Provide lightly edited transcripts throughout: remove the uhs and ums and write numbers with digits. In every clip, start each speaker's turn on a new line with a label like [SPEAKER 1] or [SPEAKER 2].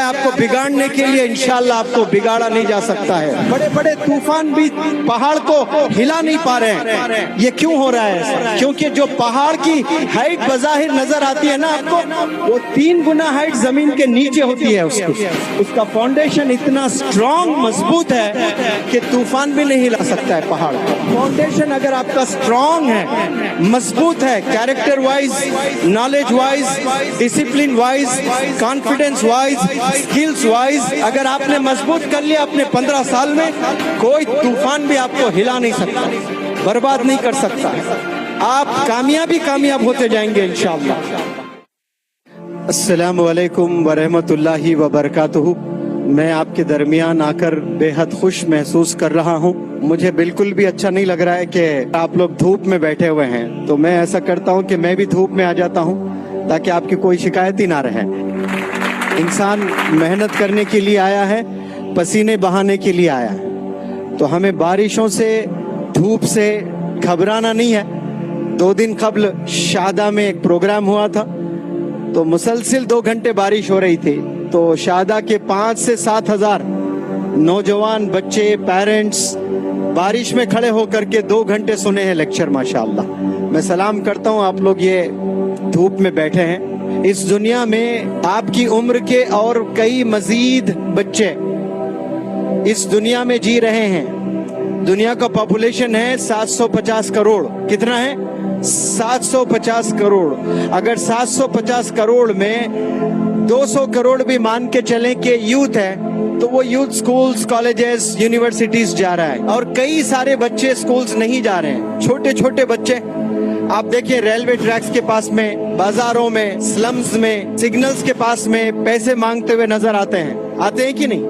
[SPEAKER 1] आपको बिगाड़ने के लिए इंशाल्लाह आपको बिगाड़ा नहीं जा सकता है। बड़े बड़े तूफान भी पहाड़ को हिला नहीं पा रहे हैं। ये क्यों हो रहा है? क्योंकि जो पहाड़ की हाइट बज़ाहिर नजर आती है ना आपको, वो 3 गुना हाइट जमीन के नीचे होती है। उसका फाउंडेशन इतना स्ट्रॉन्ग मजबूत है कि तूफान भी नहीं हिला सकता है पहाड़ को। फाउंडेशन अगर आपका स्ट्रॉन्ग है, मजबूत है, character wise, knowledge wise, discipline wise, confidence wise, skills wise, अगर आपने मजबूत कर लिया अपने 15 साल में, कोई तूफान भी आपको हिला नहीं सकता, बर्बाद नहीं कर सकता। आप कामयाब होते जाएंगे इंशाअल्लाह। अस्सलामु अलैकुम वरहमतुल्लाहि वबरकातुहू। मैं आपके दरमियान आकर बेहद खुश महसूस कर रहा हूँ। मुझे बिल्कुल भी अच्छा नहीं लग रहा है कि आप लोग धूप में बैठे हुए हैं, तो मैं ऐसा करता हूँ कि मैं भी धूप में आ जाता हूँ ताकि आपकी कोई शिकायत ही ना रहे। इंसान मेहनत करने के लिए आया है, पसीने बहाने के लिए आया है, तो हमें बारिशों से, धूप से घबराना नहीं है। 2 दिन कबल शादा में एक प्रोग्राम हुआ था, तो मुसलसिल 2 घंटे बारिश हो रही थी। तो शादा के 5 से 7 हजार नौजवान बच्चे, पेरेंट्स बारिश में खड़े होकर के 2 घंटे सुने हैं लेक्चर। माशाअल्लाह, मैं सलाम करता हूँ आप लोग ये धूप में बैठे हैं। इस दुनिया में आपकी उम्र के और कई मजीद बच्चे इस दुनिया में जी रहे हैं। दुनिया का पॉपुलेशन है 750 करोड़। कितना है? 750 करोड़। अगर 750 करोड़ में 200 करोड़ भी मान के चलें कि यूथ है, तो वो यूथ स्कूल्स, कॉलेजेस, यूनिवर्सिटीज जा रहा है, और कई सारे बच्चे स्कूल्स नहीं जा रहे हैं। छोटे छोटे बच्चे आप देखिए, रेलवे ट्रैक्स के पास में, बाजारों में, स्लम्स में, सिग्नल्स के पास में पैसे मांगते हुए नजर आते हैं कि नहीं?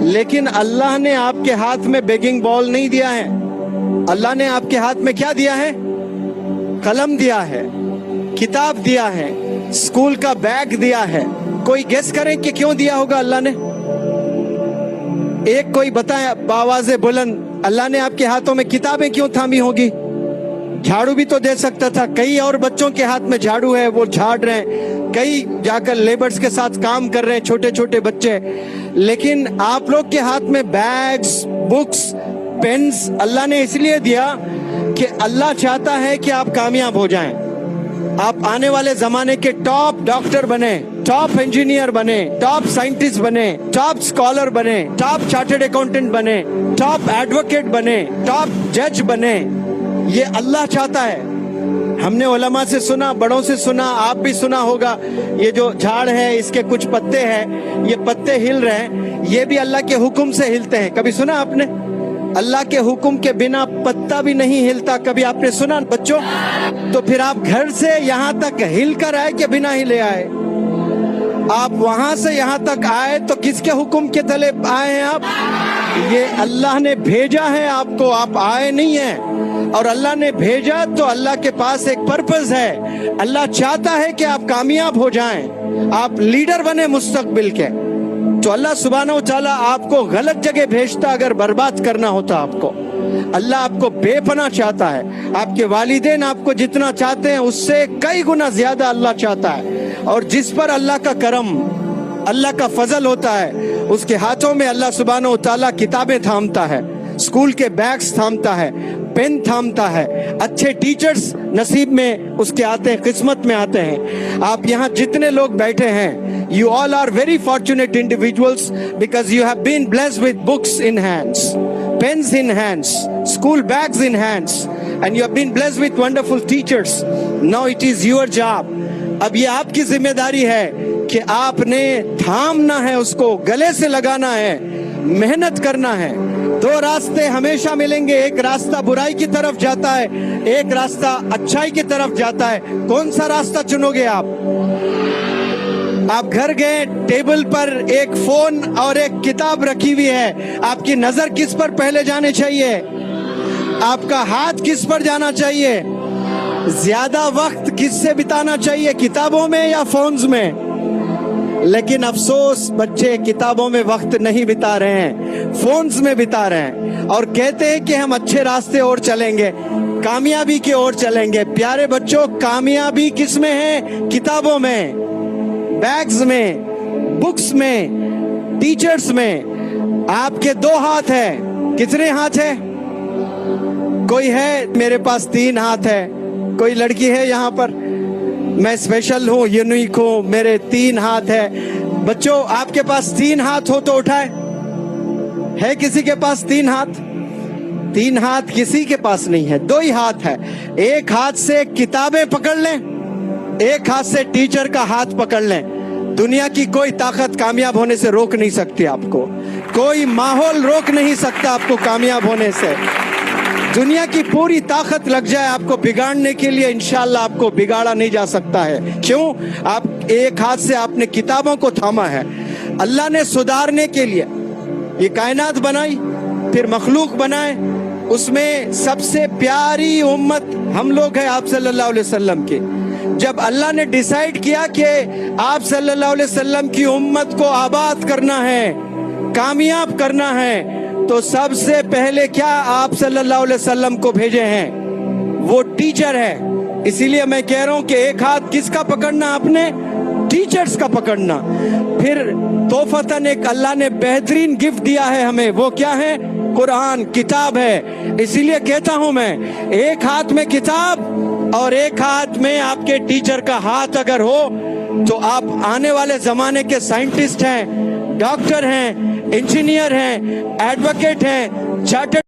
[SPEAKER 1] लेकिन अल्लाह ने आपके हाथ में बेगिंग बॉल नहीं दिया है। अल्लाह ने आपके हाथ में क्या दिया है? कलम दिया है, किताब दिया है, स्कूल का बैग दिया है। कोई गेस करें कि क्यों दिया होगा अल्लाह ने? एक कोई बताए बावाज़े बुलंद, अल्लाह ने आपके हाथों में किताबें क्यों थामी होगी? झाड़ू भी तो दे सकता था। कई और बच्चों के हाथ में झाड़ू है, वो झाड़ रहे हैं, कई जाकर लेबर्स के साथ काम कर रहे हैं, छोटे छोटे बच्चे। लेकिन आप लोग के हाथ में बैग्स, बुक्स, पेन्स अल्लाह ने इसलिए दिया कि अल्लाह चाहता है कि आप कामयाब हो जाएं। आप आने वाले जमाने के टॉप डॉक्टर बने, टॉप इंजीनियर बने, टॉप साइंटिस्ट बने, टॉप स्कॉलर बने, टॉप चार्टर्ड अकाउंटेंट बने, टॉप एडवोकेट बने, टॉप जज बने। ये अल्लाह चाहता है। हमने उलमा से सुना, बड़ों से सुना, आप भी सुना होगा, ये जो झाड़ है इसके कुछ पत्ते हैं, ये पत्ते हिल रहे हैं, ये भी अल्लाह के हुक्म से हिलते हैं। कभी सुना आपने? अल्लाह के हुक्म के बिना पत्ता भी नहीं हिलता। कभी आपने सुना बच्चों? तो फिर आप घर से यहाँ तक हिल कर आए कि बिना हिले आए? आप वहां से यहाँ तक आए तो किसके हुक्म के तले आए हैं आप? ये अल्लाह ने भेजा है आपको, आप आए नहीं हैं। और अल्लाह ने भेजा तो अल्लाह के पास एक पर्पस है। अल्लाह चाहता है कि आप कामयाब हो जाएं, आप लीडर बने मुस्तकबिल के। तो अल्लाह सुब्हानहू व तआला आपको गलत जगह भेजता अगर बर्बाद करना होता आपको। अल्लाह आपको बेपनाह चाहता है। आपके वालिदैन आपको जितना चाहते हैं उससे कई गुना ज्यादा अल्लाह चाहता है। और जिस पर अल्लाह का करम, अल्लाह का फजल होता है, उसके हाथों में अल्लाह सुब्हानहू व तआला किताबें थामता है, स्कूल के बैग्स थामता है, पेन थामता है, अच्छे टीचर्स नसीब में उसके आते हैं, किस्मत में आते हैं। आप यहाँ जितने लोग बैठे हैं, you all are very fortunate individuals because you have been blessed with books in hands, pens in hands, school bags in hands, and you have been blessed with wonderful teachers. Now it is your job. अब ये आपकी जिम्मेदारी है कि आपने थामना है, उसको गले से लगाना है, मेहनत करना है। 2 रास्ते हमेशा मिलेंगे, एक रास्ता बुराई की तरफ जाता है, एक रास्ता अच्छाई की तरफ जाता है। कौन सा रास्ता चुनोगे आप? आप घर गए, टेबल पर एक फोन और एक किताब रखी हुई है, आपकी नजर किस पर पहले जाने चाहिए? आपका हाथ किस पर जाना चाहिए? ज्यादा वक्त किससे बिताना चाहिए, किताबों में या फोन्स में? लेकिन अफसोस, बच्चे किताबों में वक्त नहीं बिता रहे हैं, फोन्स में बिता रहे हैं, और कहते हैं कि हम अच्छे रास्ते और चलेंगे, कामयाबी की ओर चलेंगे। प्यारे बच्चों, कामयाबी किस में है? किताबों में, बैग्स में, बुक्स में, टीचर्स में आपके 2 हाथ है। कितने हाथ है? कोई है? मेरे पास 3 हाथ है। कोई लड़की है यहाँ पर? मैं स्पेशल हूँ, यूनिक हूँ, मेरे 3 हाथ है। बच्चों, आपके पास 3 हाथ हो तो उठाए। है किसी के पास 3 हाथ? 3 हाथ किसी के पास नहीं है, 2 ही हाथ है। एक हाथ से किताबें पकड़ लें, एक हाथ से टीचर का हाथ पकड़ लें। दुनिया की कोई ताकत कामयाब होने से रोक नहीं सकती आपको, कोई माहौल रोक नहीं सकता आपको कामयाब होने से। दुनिया की पूरी ताकत लग जाए आपको बिगाड़ने के लिए, इंशाअल्लाह आपको बिगाड़ा नहीं जा सकता है। क्यों? आप एक हाथ से आपने किताबों को थामा है। अल्लाह ने सुधारने के लिए ये कायनात बनाई, फिर मखलूक बनाए, उसमें सबसे प्यारी उम्मत हम लोग हैं आप सल्लल्लाहु अलैहि वसल्लम की। जब अल्लाह ने डिसाइड किया कि आप सल्लल्लाहु अलैहि वसल्लम की उम्मत को आबाद करना है, कामयाब करना है, तो सबसे पहले क्या आप सल्लल्लाहु अलैहि वसल्लम को भेजे हैं? वो टीचर है। इसीलिए मैं कह रहा हूं कि एक हाथ किसका पकड़ना? आपने टीचर्स का पकड़ना। फिर तोहफतन एक अल्लाह ने बेहतरीन गिफ्ट दिया है हमें, वो क्या है? कुरान, किताब है। इसीलिए कहता हूं मैं, एक हाथ में किताब और एक हाथ में आपके टीचर का हाथ अगर हो तो आप आने वाले जमाने के साइंटिस्ट हैं, डॉक्टर हैं, इंजीनियर हैं, एडवोकेट हैं, चार्टर्ड